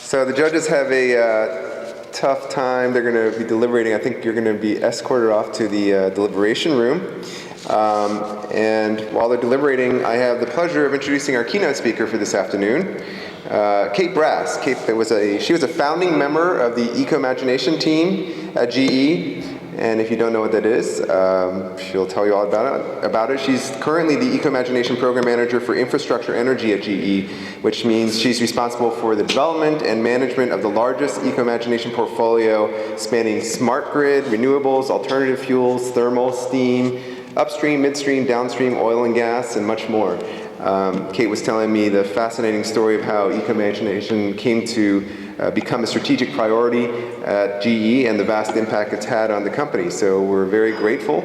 So the judges have a tough time. They're going to be deliberating. I think you're going to be escorted off to the deliberation room. And while they're deliberating, I have the pleasure of introducing our keynote speaker for this afternoon, Kate Brass. She was a founding member of the Ecomagination team at GE. And if you don't know what that is, she'll tell you all about it. She's currently the Ecomagination Program Manager for Infrastructure Energy at GE, which means she's responsible for the development and management of the largest Ecomagination portfolio spanning smart grid, renewables, alternative fuels, thermal, steam, upstream, midstream, downstream, oil and gas, and much more. Kate was telling me the fascinating story of how Ecomagination came to become a strategic priority at GE and the vast impact it's had on the company. So we're very grateful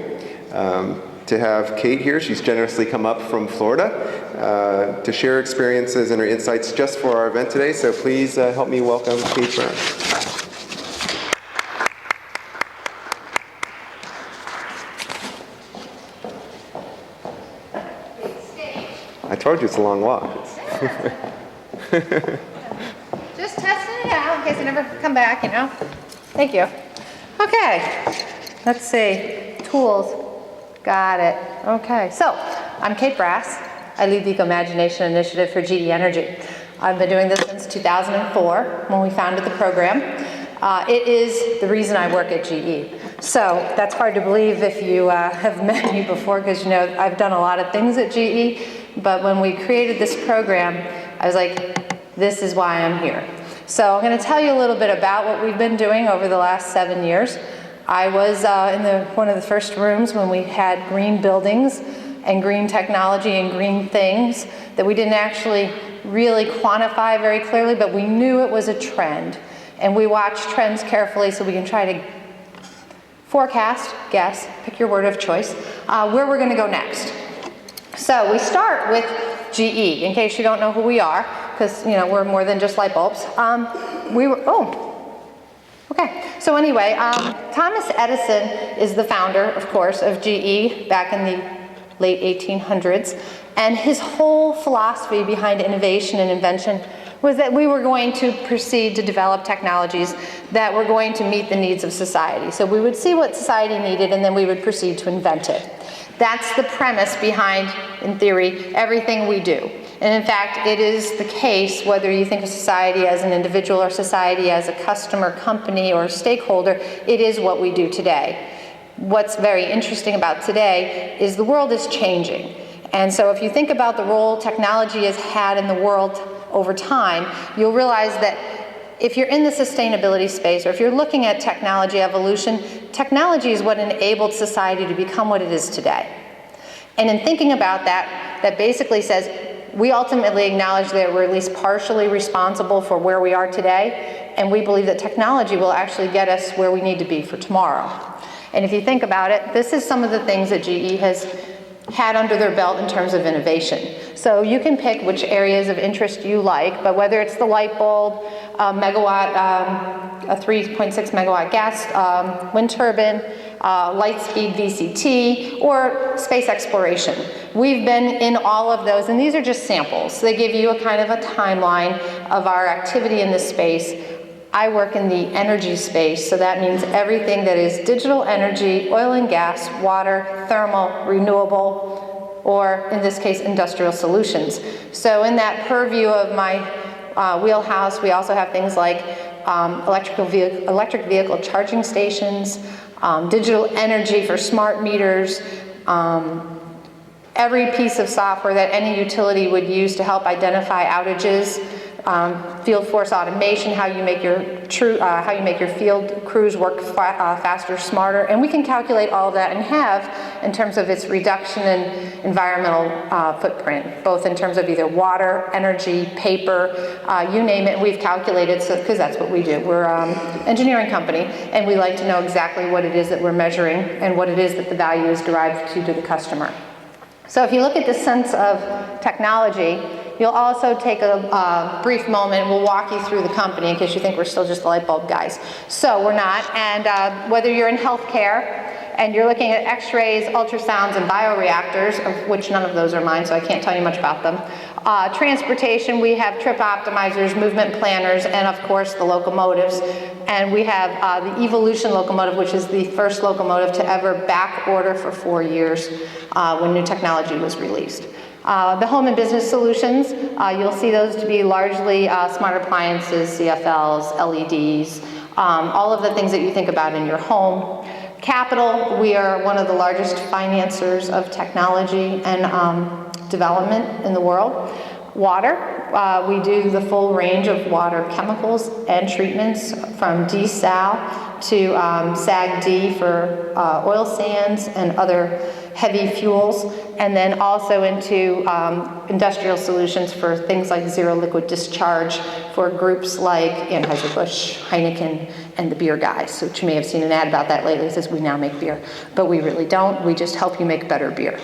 to have Kate here. She's generously come up from Florida to share experiences and her insights just for our event today. So please help me welcome Kate Brass. I told you it's a long walk. Just testing it out in case I never come back, you know. Thank you. Okay, let's see. Tools. Got it. Okay, so I'm Kate Brass. I lead the Ecomagination Initiative for GE Energy. I've been doing this since 2004 when we founded the program. It is the reason I work at GE. So that's hard to believe if you have met me before, because you know I've done a lot of things at GE. But when we created this program, I was like, this is why I'm here. So I'm going to tell you a little bit about what we've been doing over the last 7 years. I was in one of the first rooms when we had green buildings and green technology and green things that we didn't actually really quantify very clearly, but we knew it was a trend. And we watch trends carefully so we can try to forecast, guess, pick your word of choice, where we're going to go next. So we start with GE, in case you don't know who we are, because you know we're more than just light bulbs. So anyway, Thomas Edison is the founder, of course, of GE back in the late 1800s, and his whole philosophy behind innovation and invention was that we were going to proceed to develop technologies that were going to meet the needs of society. So we would see what society needed, and then we would proceed to invent it. That's the premise behind, in theory, everything we do. And in fact, it is the case whether you think of society as an individual or society as a customer, company, or stakeholder, it is what we do today. What's very interesting about today is the world is changing. And so if you think about the role technology has had in the world over time, you'll realize that if you're in the sustainability space, or if you're looking at technology evolution, technology is what enabled society to become what it is today. And in thinking about that, that basically says we ultimately acknowledge that we're at least partially responsible for where we are today, and we believe that technology will actually get us where we need to be for tomorrow. And if you think about it, this is some of the things that GE has had under their belt in terms of innovation. So you can pick which areas of interest you like, but whether it's the light bulb, a 3.6 megawatt gas wind turbine, light-speed VCT, or space exploration. We've been in all of those, and these are just samples. They give you a kind of a timeline of our activity in this space. I work in the energy space, so that means everything that is digital energy, oil and gas, water, thermal, renewable, or in this case, industrial solutions. So in that purview of my wheelhouse, we also have things like electric vehicle charging stations, digital energy for smart meters, every piece of software that any utility would use to help identify outages, field force automation, how you make your field crews work faster, smarter, and we can calculate all of that and have in terms of its reduction in environmental footprint, both in terms of either water, energy, paper, you name it. We've calculated, so because that's what we do. We're an engineering company, and we like to know exactly what it is that we're measuring and what it is that the value is derived to the customer. So if you look at the sense of technology, you'll also take a brief moment, and we'll walk you through the company in case you think we're still just the light bulb guys. So we're not, and whether you're in healthcare, And you're looking at x-rays, ultrasounds, and bioreactors, of which none of those are mine, so I can't tell you much about them. Transportation, we have trip optimizers, movement planners, and of course the locomotives. And we have the Evolution locomotive, which is the first locomotive to ever back order for 4 years when new technology was released. The home and business solutions, you'll see those to be largely smart appliances, CFLs, LEDs, all of the things that you think about in your home. Capital, we are one of the largest financiers of technology and development in the world. Water, we do the full range of water chemicals and treatments from desal to SAG-D for oil sands and other heavy fuels, and then also into industrial solutions for things like zero liquid discharge for groups like Anheuser-Busch, Heineken, and the beer guys, which you may have seen an ad about that lately. It says we now make beer, but we really don't. We just help you make better beer.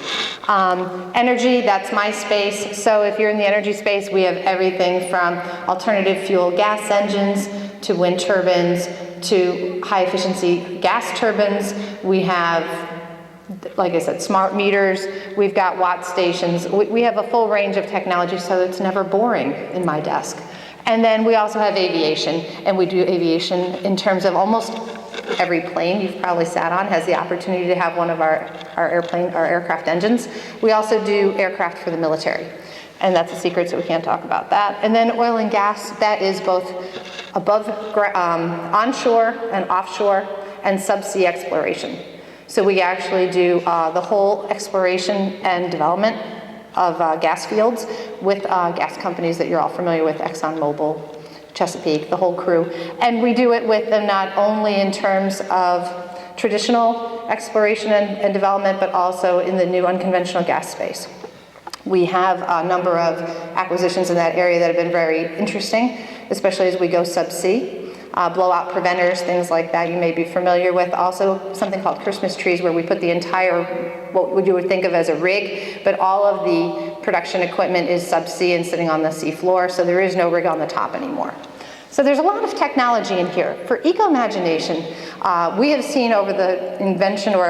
Energy, that's my space. So if you're in the energy space, we have everything from alternative fuel gas engines to wind turbines to high efficiency gas turbines. We have, like I said, smart meters. We've got watt stations. We have a full range of technology, so it's never boring in my desk. And then we also have aviation, and we do aviation in terms of almost every plane you've probably sat on has the opportunity to have one of our aircraft engines. We also do aircraft for the military, and that's a secret, so we can't talk about that. And then oil and gas, that is both above onshore and offshore and subsea exploration. So we actually do the whole exploration and development of gas fields with gas companies that you're all familiar with, ExxonMobil, Chesapeake, the whole crew. And we do it with them not only in terms of traditional exploration and development, but also in the new unconventional gas space. We have a number of acquisitions in that area that have been very interesting, especially as we go subsea. Blowout preventers, things like that you may be familiar with. Also something called Christmas trees, where we put the entire, what you would think of as a rig, but all of the production equipment is subsea and sitting on the sea floor, so there is no rig on the top anymore. So there's a lot of technology in here. For Ecomagination, we have seen over the invention or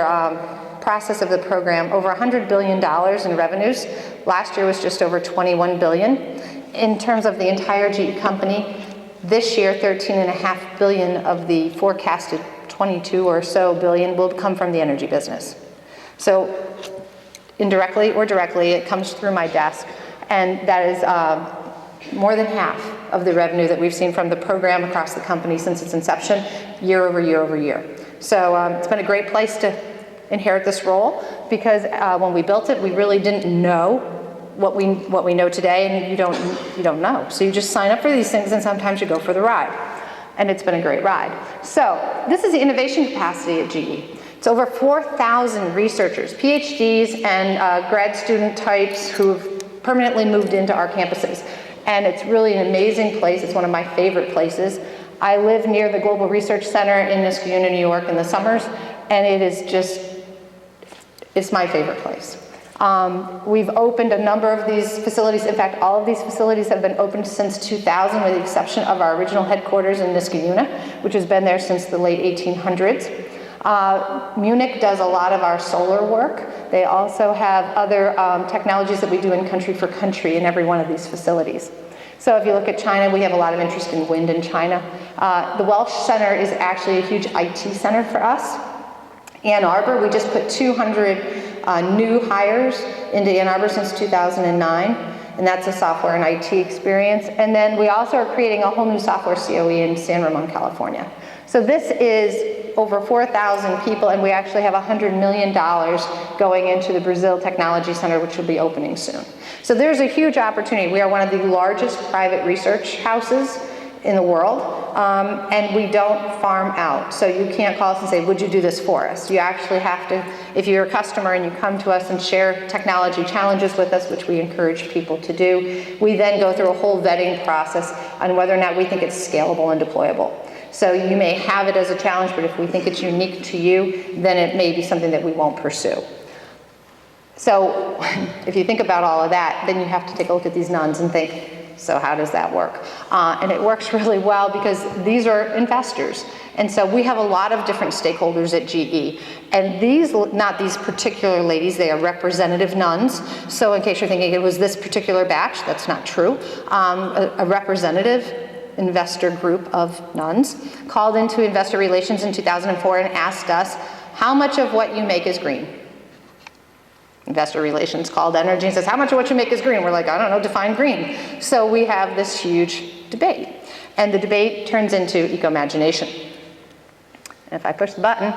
process of the program over $100 billion in revenues. Last year was just over $21 billion. In terms of the entire GE company, this year, $13.5 billion of the forecasted 22 or so billion will come from the energy business. So indirectly or directly, it comes through my desk, and that is more than half of the revenue that we've seen from the program across the company since its inception, year over year over year. So it's been a great place to inherit this role, because when we built it, we really didn't know what we know today, and you don't know. So you just sign up for these things, and sometimes you go for the ride. And it's been a great ride. So this is the innovation capacity at GE. It's over 4,000 researchers, PhDs, and grad student types who've permanently moved into our campuses. And it's really an amazing place. It's one of my favorite places. I live near the Global Research Center in Niskayuna, New York in the summers, and it is just, it's my favorite place. We've opened a number of these facilities. In fact, all of these facilities have been opened since 2000, with the exception of our original headquarters in Niskayuna, which has been there since the late 1800s. Munich does a lot of our solar work. They also have other technologies that we do in country for country in every one of these facilities. So if you look at China, we have a lot of interest in wind in China. The Welsh Center is actually a huge IT center for us. Ann Arbor, we just put 200 new hires into Ann Arbor since 2009, and that's a software and IT experience. And then we also are creating a whole new software COE in San Ramon, California. So this is over 4,000 people, and we actually have $100 million going into the Brazil Technology Center, which will be opening soon. So there's a huge opportunity. We are one of the largest private research houses in the world, and we don't farm out. So you can't call us and say, would you do this for us? You actually have to, if you're a customer and you come to us and share technology challenges with us, which we encourage people to do, we then go through a whole vetting process on whether or not we think it's scalable and deployable. So you may have it as a challenge, but if we think it's unique to you, then it may be something that we won't pursue. So if you think about all of that, then you have to take a look at these nuns and think, so how does that work? And it works really well because these are investors. And so we have a lot of different stakeholders at GE. And these, not these particular ladies, they are representative nuns. So in case you're thinking it was this particular batch, that's not true. A representative investor group of nuns called into investor relations in 2004 and asked us, how much of what you make is green? Investor relations called energy and says, how much of what you make is green? We're like, I don't know, define green. So we have this huge debate. And the debate turns into Ecomagination. And if I push the button,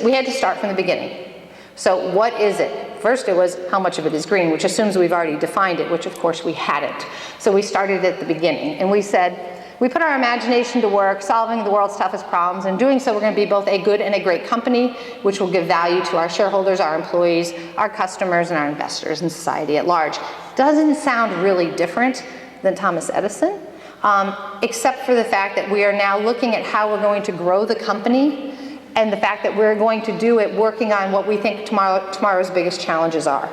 we had to start from the beginning. So what is it? First it was how much of it is green, which assumes we've already defined it, which of course we hadn't. So we started at the beginning and we said, we put our imagination to work solving the world's toughest problems, and doing so we're going to be both a good and a great company, which will give value to our shareholders, our employees, our customers, and our investors and society at large. Doesn't sound really different than Thomas Edison, except for the fact that we are now looking at how we're going to grow the company and the fact that we're going to do it working on what we think tomorrow's biggest challenges are.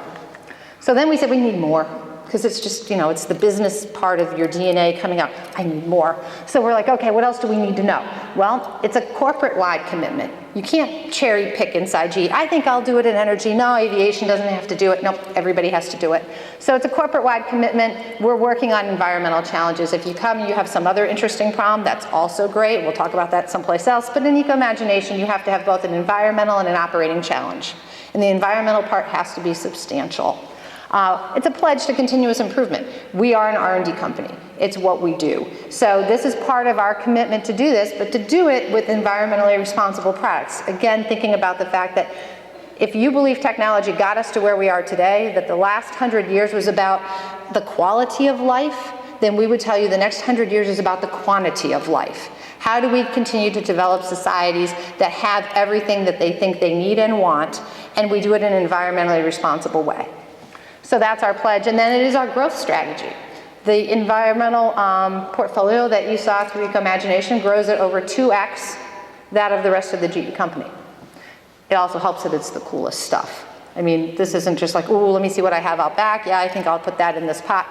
So then we said we need more, because it's just, it's the business part of your DNA coming out. I need more. So we're like, okay, what else do we need to know? Well, it's a corporate-wide commitment. You can't cherry pick inside GE. I think I'll do it in energy. No, aviation doesn't have to do it. Nope, everybody has to do it. So it's a corporate-wide commitment. We're working on environmental challenges. If you come and you have some other interesting problem, that's also great. We'll talk about that someplace else. But in Ecomagination, you have to have both an environmental and an operating challenge. And the environmental part has to be substantial. It's a pledge to continuous improvement. We are an R&D company. It's what we do. So this is part of our commitment to do this, but to do it with environmentally responsible products. Again, thinking about the fact that if you believe technology got us to where we are today, that the last 100 years was about the quality of life, then we would tell you the next 100 years is about the quantity of life. How do we continue to develop societies that have everything that they think they need and want, and we do it in an environmentally responsible way? So that's our pledge, and then it is our growth strategy. The environmental portfolio that you saw through Ecomagination grows at over 2x that of the rest of the GE company. It also helps that it's the coolest stuff. I mean, this isn't just like, ooh, let me see what I have out back. Yeah, I think I'll put that in this pot.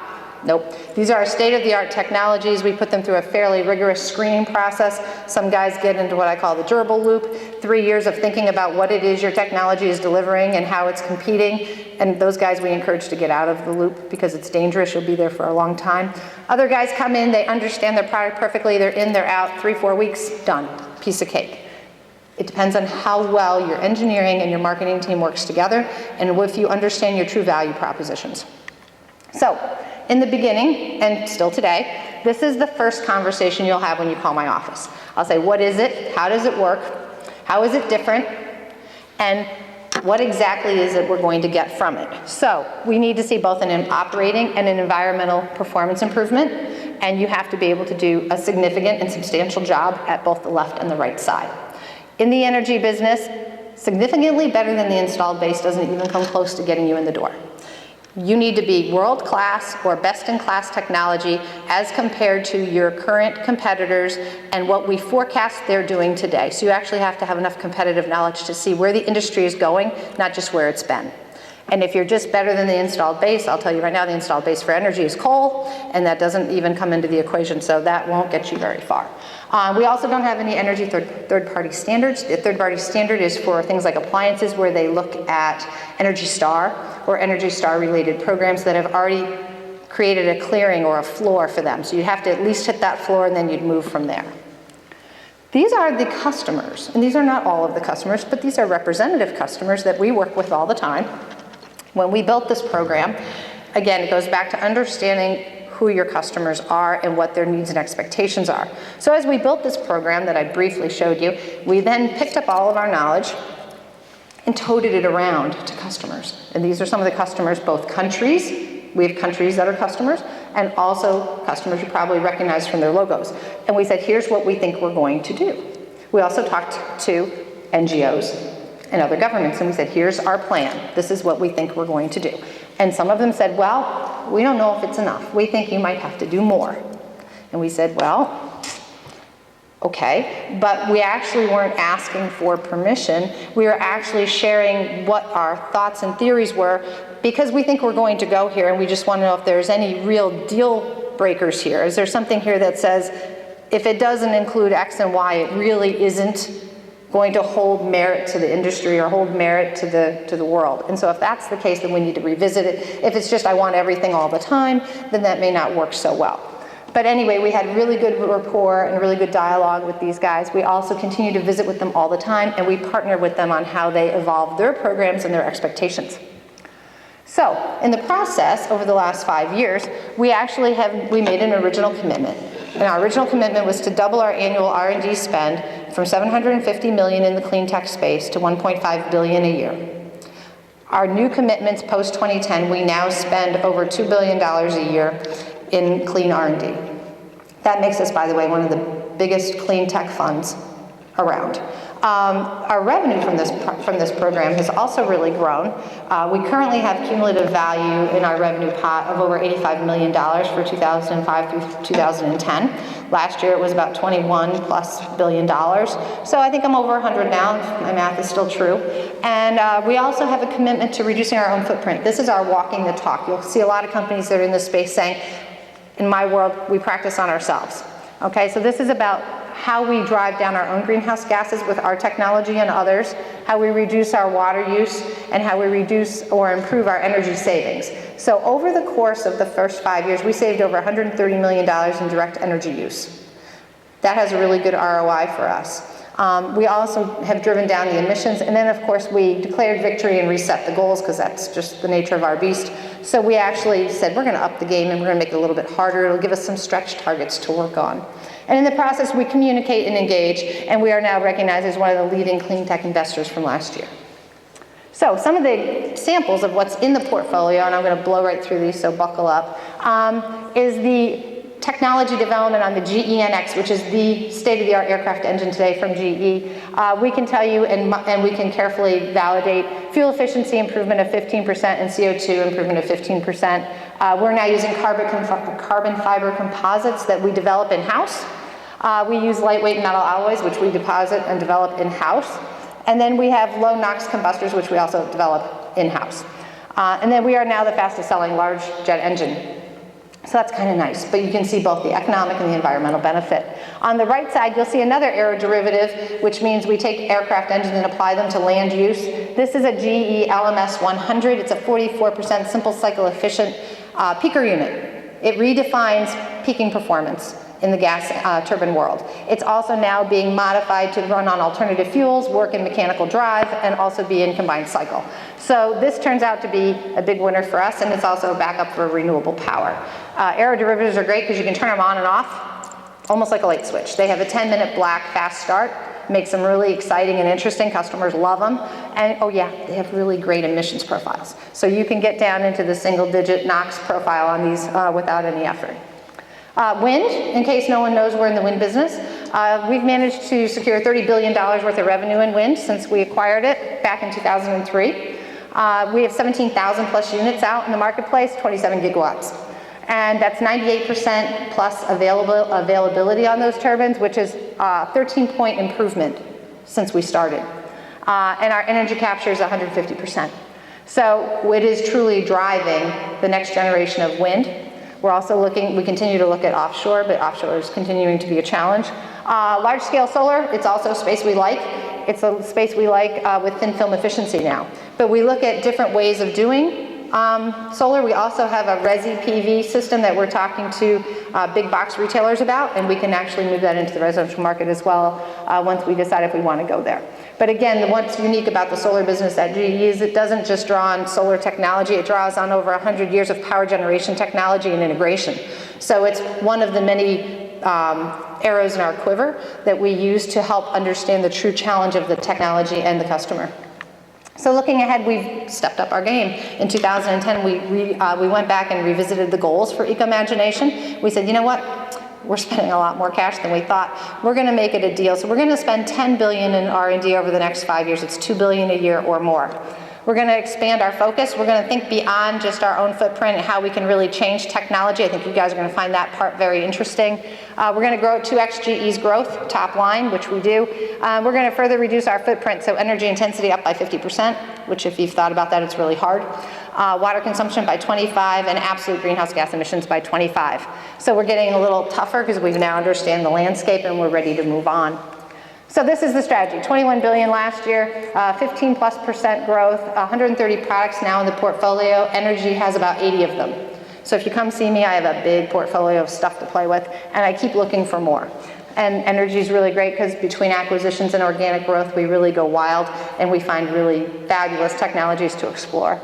Nope. These are our state-of-the-art technologies. We put them through a fairly rigorous screening process. Some guys get into what I call the gerbil loop, 3 years of thinking about what it is your technology is delivering and how it's competing. And those guys we encourage to get out of the loop because it's dangerous. You'll be there for a long time. Other guys come in, they understand their product perfectly. They're in, they're out, 3-4 weeks, done, piece of cake. It depends on how well your engineering and your marketing team works together and if you understand your true value propositions. So, in the beginning, and still today, this is the first conversation you'll have when you call my office. I'll say, what is it? How does it work? How is it different? And what exactly is it we're going to get from it? So, we need to see both an operating and an environmental performance improvement, and you have to be able to do a significant and substantial job at both the left and the right side. In the energy business, significantly better than the installed base doesn't even come close to getting you in the door. You need to be world-class or best-in-class technology as compared to your current competitors and what we forecast they're doing today. So you actually have to have enough competitive knowledge to see where the industry is going, not just where it's been. And if you're just better than the installed base, I'll tell you right now, the installed base for energy is coal, and that doesn't even come into the equation, so that won't get you very far. We also don't have any energy third-party standards. The third-party standard is for things like appliances where they look at Energy Star or Energy Star-related programs that have already created a clearing or a floor for them. So you have to at least hit that floor, and then you'd move from there. These are the customers, and these are not all of the customers, but these are representative customers that we work with all the time. When we built this program, again, it goes back to understanding who your customers are and what their needs and expectations are. So as we built this program that I briefly showed you, we then picked up all of our knowledge and toted it around to customers. And these are some of the customers, both countries, we have countries that are customers, and also customers you probably recognize from their logos. And we said, here's what we think we're going to do. We also talked to NGOs and other governments, and we said, here's our plan. This is what we think we're going to do. And some of them said, well, we don't know if it's enough. We think you might have to do more. And we said, well, okay, but we actually weren't asking for permission. We were actually sharing what our thoughts and theories were because we think we're going to go here, and we just want to know if there's any real deal breakers here. Is there something here that says, if it doesn't include X and Y, it really isn't going to hold merit to the industry or hold merit to the world. And so if that's the case, then we need to revisit it. If it's just I want everything all the time, then that may not work so well. But anyway, we had really good rapport and really good dialogue with these guys. We also continue to visit with them all the time, and we partner with them on how they evolve their programs and their expectations. So, in the process, over the last 5 years, we made an original commitment. And our original commitment was to double our annual R&D spend from $750 million in the clean tech space to $1.5 billion a year. Our new commitments post-2010, we now spend over $2 billion a year in clean R&D. That makes us, by the way, one of the biggest clean tech funds around. Our revenue from this program has also really grown. We currently have cumulative value in our revenue pot of over $85 million for 2005 through 2010. Last year it was about $21+ billion. So I think I'm over 100 now, if my math is still true. And we also have a commitment to reducing our own footprint. This is our walking the talk. You'll see a lot of companies that are in this space saying, in my world, we practice on ourselves. Okay, so this is about how we drive down our own greenhouse gases with our technology and others, how we reduce our water use, and how we reduce or improve our energy savings. So over the course of the first 5 years, we saved over $130 million in direct energy use. That has a really good ROI for us. We also have driven down the emissions, and then of course we declared victory and reset the goals, because that's just the nature of our beast. So we actually said we're going to up the game and we're going to make it a little bit harder. It'll give us some stretch targets to work on. And in the process, we communicate and engage, and we are now recognized as one of the leading clean tech investors from last year. So some of the samples of what's in the portfolio, and I'm going to blow right through these, so buckle up, is the technology development on the GE-NX, which is the state-of-the-art aircraft engine today from GE. We can tell you, and we can carefully validate, fuel efficiency improvement of 15% and CO2 improvement of 15%. We're now using carbon fiber composites that we develop in-house. We use lightweight metal alloys, which we deposit and develop in-house. And then we have low NOx combustors, which we also develop in-house. And then we are now the fastest selling large jet engine. So that's kind of nice, but you can see both the economic and the environmental benefit. On the right side, you'll see another aeroderivative, which means we take aircraft engines and apply them to land use. This is a GE LMS 100. It's a 44% simple cycle efficient peaker unit. It redefines peaking performance in the gas turbine world. It's also now being modified to run on alternative fuels, work in mechanical drive, and also be in combined cycle. So this turns out to be a big winner for us, and it's also a backup for renewable power. Aeroderivatives are great because you can turn them on and off, almost like a light switch. They have a 10-minute black fast start, makes them really exciting and interesting. Customers love them. And oh yeah, they have really great emissions profiles. So you can get down into the single-digit NOx profile on these without any effort. Wind, in case no one knows we're in the wind business, we've managed to secure $30 billion worth of revenue in wind since we acquired it back in 2003. We have 17,000 plus units out in the marketplace, 27 gigawatts. And that's 98% plus availability on those turbines, which is a 13-point improvement since we started. And our energy capture is 150%. So it is truly driving the next generation of wind. We're also we continue to look at offshore, but offshore is continuing to be a challenge. Large-scale solar, it's also a space we like. It's a space we like with thin film efficiency now. But we look at different ways of doing solar. We also have a resi PV system that we're talking to big box retailers about, and we can actually move that into the residential market as well once we decide if we want to go there. But again, what's unique about the solar business at GE is it doesn't just draw on solar technology, it draws on over 100 years of power generation technology and integration. So it's one of the many arrows in our quiver that we use to help understand the true challenge of the technology and the customer. So looking ahead, we've stepped up our game. In 2010, we went back and revisited the goals for Ecomagination. We said, you know what? We're spending a lot more cash than we thought. We're going to make it a deal. So we're going to spend $10 billion in R&D over the next 5 years. It's $2 billion a year or more. We're going to expand our focus. We're going to think beyond just our own footprint and how we can really change technology. I think you guys are going to find that part very interesting. We're going to grow 2x GE's growth, top line, which we do. We're going to further reduce our footprint, so energy intensity up by 50%, which if you've thought about that, it's really hard. Water consumption by 25, and absolute greenhouse gas emissions by 25. So we're getting a little tougher because we now understand the landscape and we're ready to move on. So this is the strategy, 21 billion last year, 15+% growth, 130 products now in the portfolio. Energy has about 80 of them. So if you come see me, I have a big portfolio of stuff to play with, and I keep looking for more. And energy is really great because between acquisitions and organic growth, we really go wild and we find really fabulous technologies to explore.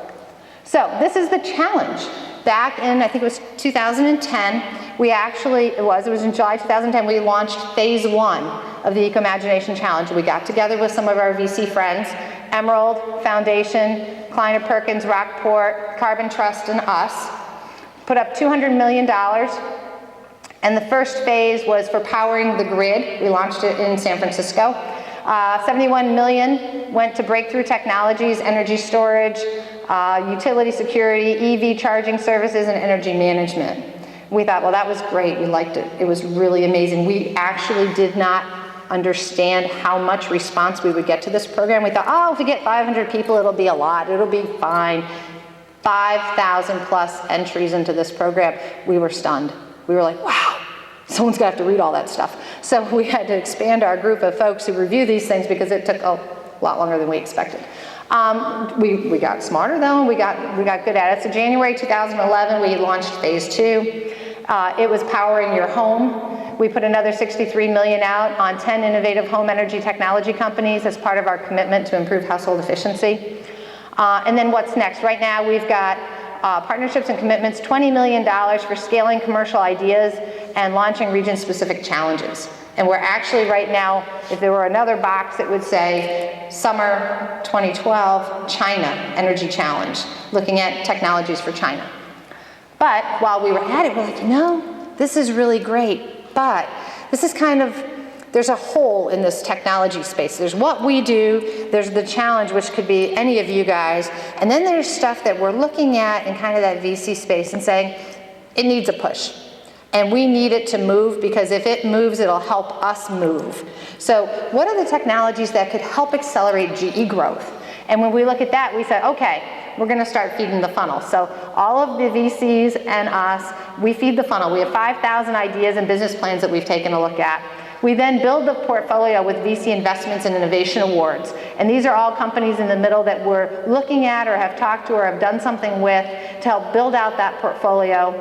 So this is the challenge. Back in, I think it was 2010, we actually, it was in July 2010, we launched phase 1 of the Ecomagination Challenge. We got together with some of our VC friends, Emerald Foundation, Kleiner Perkins, Rockport, Carbon Trust, and us, put up $200 million. And the first phase was for powering the grid. We launched it in San Francisco. 71 million went to breakthrough technologies, energy storage, utility security, EV charging services, and energy management. We thought, well, that was great. We liked it. It was really amazing. We actually did not understand how much response we would get to this program. We thought, oh, if we get 500 people, it'll be a lot. It'll be fine. 5,000 plus entries into this program. We were stunned. We were like, wow, someone's going to have to read all that stuff. So we had to expand our group of folks who review these things because it took a lot longer than we expected. We got smarter though, and we got good at it. So January 2011, we launched phase 2. It was powering your home. We put another 63 million out on 10 innovative home energy technology companies as part of our commitment to improve household efficiency. And then what's next? Right now we've got partnerships and commitments, $20 million for scaling commercial ideas and launching region-specific challenges. And we're actually right now, if there were another box, it would say Summer 2012 China Energy Challenge, looking at technologies for China. But while we were at it, we're like, no, this is really great, but this is kind of, there's a hole in this technology space. There's what we do, there's the challenge, which could be any of you guys, and then there's stuff that we're looking at in kind of that VC space and saying, it needs a push. And we need it to move, because if it moves, it'll help us move. So what are the technologies that could help accelerate GE growth? And when we look at that, we said, okay, we're gonna start feeding the funnel. So all of the VCs and us, we feed the funnel. We have 5,000 ideas and business plans that we've taken a look at. We then build the portfolio with VC investments and innovation awards. And these are all companies in the middle that we're looking at or have talked to or have done something with to help build out that portfolio.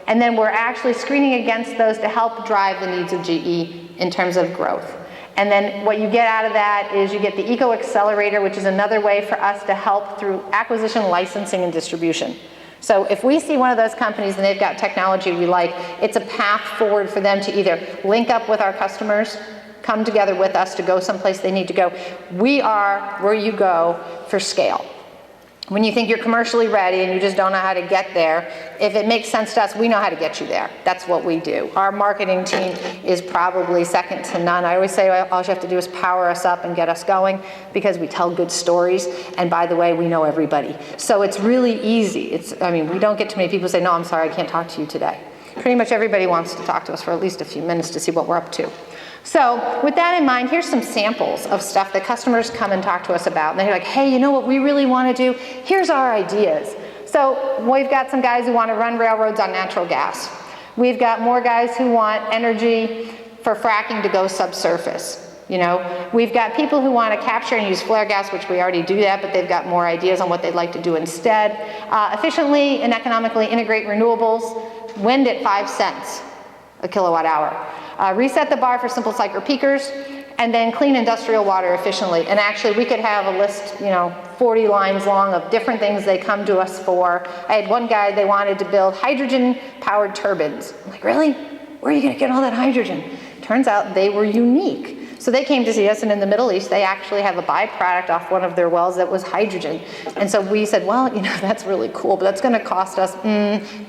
And then we're actually screening against those to help drive the needs of GE in terms of growth. And then what you get out of that is you get the Eco Accelerator, which is another way for us to help through acquisition, licensing, and distribution. So if we see one of those companies and they've got technology we like, it's a path forward for them to either link up with our customers, come together with us to go someplace they need to go. We are where you go for scale. When you think you're commercially ready and you just don't know how to get there, if it makes sense to us, we know how to get you there. That's what we do. Our marketing team is probably second to none. I always say all you have to do is power us up and get us going, because we tell good stories. And by the way, we know everybody. So it's really easy. We don't get too many people say, no, I'm sorry, I can't talk to you today. Pretty much everybody wants to talk to us for at least a few minutes to see what we're up to. So with that in mind, here's some samples of stuff that customers come and talk to us about. And they're like, hey, you know what we really want to do? Here's our ideas. So we've got some guys who want to run railroads on natural gas. We've got more guys who want energy for fracking to go subsurface. We've got people who want to capture and use flare gas, which we already do that, but they've got more ideas on what they'd like to do instead. Efficiently and economically integrate renewables, wind at 5 cents a kilowatt hour. Reset the bar for simple cycle peakers, and then clean industrial water efficiently. And actually, we could have a list, 40 lines long of different things they come to us for. I had one guy, they wanted to build hydrogen-powered turbines. I'm like, really? Where are you gonna get all that hydrogen? Turns out they were unique. So they came to see us, and in the Middle East, they actually have a byproduct off one of their wells that was hydrogen. And so we said, well, that's really cool, but that's gonna cost us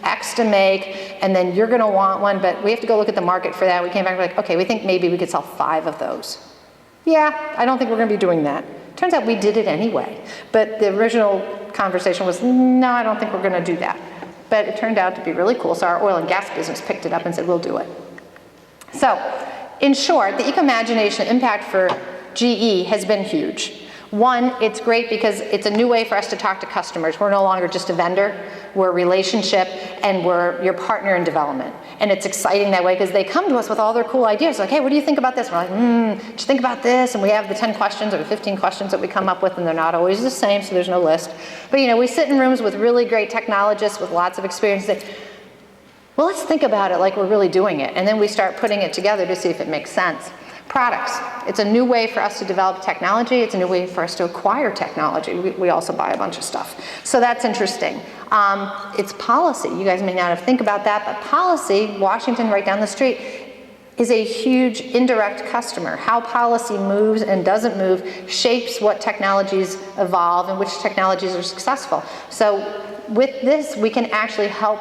X to make, and then you're gonna want one, but we have to go look at the market for that. We came back, we're like, okay, we think maybe we could sell 5 of those. Yeah, I don't think we're gonna be doing that. Turns out we did it anyway. But the original conversation was, no, I don't think we're going to do that. But it turned out to be really cool. So our oil and gas business picked it up and said, we'll do it. So in short, the Ecomagination impact for GE has been huge. One, it's great because it's a new way for us to talk to customers. We're no longer just a vendor, we're a relationship, and we're your partner in development. And it's exciting that way because they come to us with all their cool ideas. Like, hey, what do you think about this? We're like, did you think about this? And we have the 10 questions or the 15 questions that we come up with, and they're not always the same, so there's no list. But you know, we sit in rooms with really great technologists with lots of experience that, well, let's think about it like we're really doing it. And then we start putting it together to see if it makes sense. Products. It's a new way for us to develop technology. It's a new way for us to acquire technology. We also buy a bunch of stuff. So that's interesting. It's policy. You guys may not have think about that, but policy, Washington right down the street, is a huge indirect customer. How policy moves and doesn't move shapes what technologies evolve and which technologies are successful. So with this, we can actually help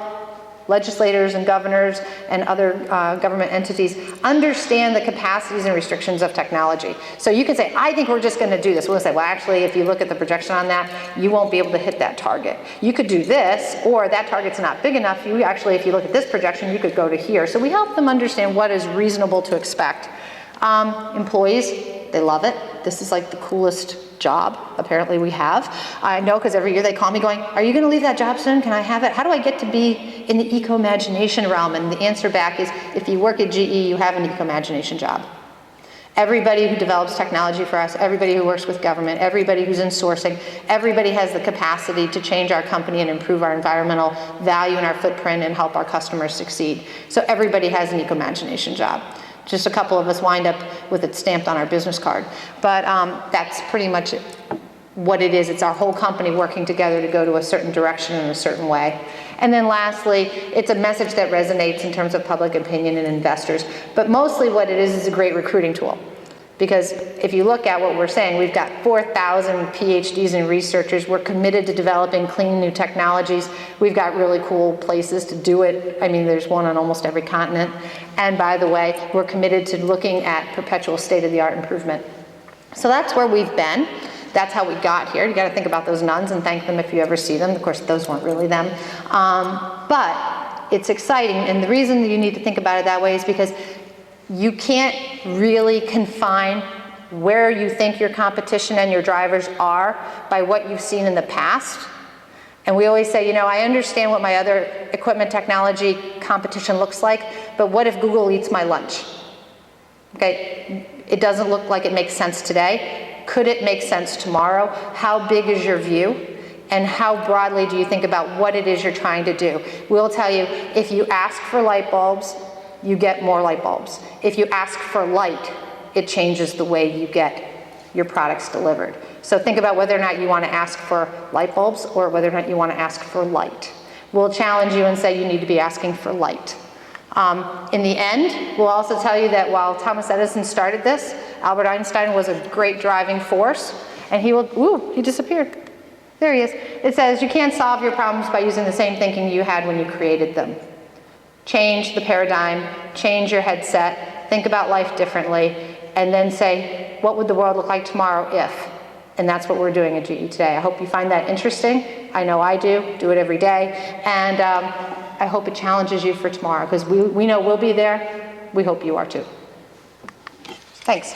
legislators and governors and other government entities understand the capacities and restrictions of technology. So you can say, I think we're just going to do this. We'll say, well, actually, if you look at the projection on that, you won't be able to hit that target. You could do this, or that target's not big enough. You actually, if you look at this projection, you could go to here. So we help them understand what is reasonable to expect. Employees, they love it. This is like the coolest job apparently we have. I know because every year they call me going, are you going to leave that job soon? Can I have it? How do I get to be in the eco-imagination realm? And the answer back is, if you work at GE, you have an eco-imagination job. Everybody who develops technology for us, everybody who works with government, everybody who's in sourcing, everybody has the capacity to change our company and improve our environmental value and our footprint and help our customers succeed. So everybody has an eco-imagination job. Just a couple of us wind up with it stamped on our business card. But that's pretty much what it is. It's our whole company working together to go to a certain direction in a certain way. And then lastly, it's a message that resonates in terms of public opinion and investors. But mostly what it is a great recruiting tool. Because if you look at what we're saying, we've got 4,000 PhDs and researchers. We're committed to developing clean new technologies. We've got really cool places to do it. I mean, there's one on almost every continent. And by the way, we're committed to looking at perpetual state-of-the-art improvement. So that's where we've been. That's how we got here. You got to think about those nuns and thank them if you ever see them. Of course, those weren't really them. But it's exciting. And the reason that you need to think about it that way is because you can't really confine where you think your competition and your drivers are by what you've seen in the past. And we always say, you know, I understand what my other equipment technology competition looks like, but what if Google eats my lunch? Okay, it doesn't look like it makes sense today. Could it make sense tomorrow? How big is your view? And how broadly do you think about what it is you're trying to do? We'll tell you, if you ask for light bulbs, you get more light bulbs. If you ask for light, it changes the way you get your products delivered. So think about whether or not you want to ask for light bulbs or whether or not you want to ask for light. We'll challenge you and say you need to be asking for light. In the end, we'll also tell you that while Thomas Edison started this, Albert Einstein was a great driving force, and he disappeared. There he is. It says you can't solve your problems by using the same thinking you had when you created them. Change the paradigm, change your headset, think about life differently, and then say, what would the world look like tomorrow if? And that's what we're doing at GE today. I hope you find that interesting. I know I do it every day. And I hope it challenges you for tomorrow, because we know we'll be there. We hope you are too. Thanks.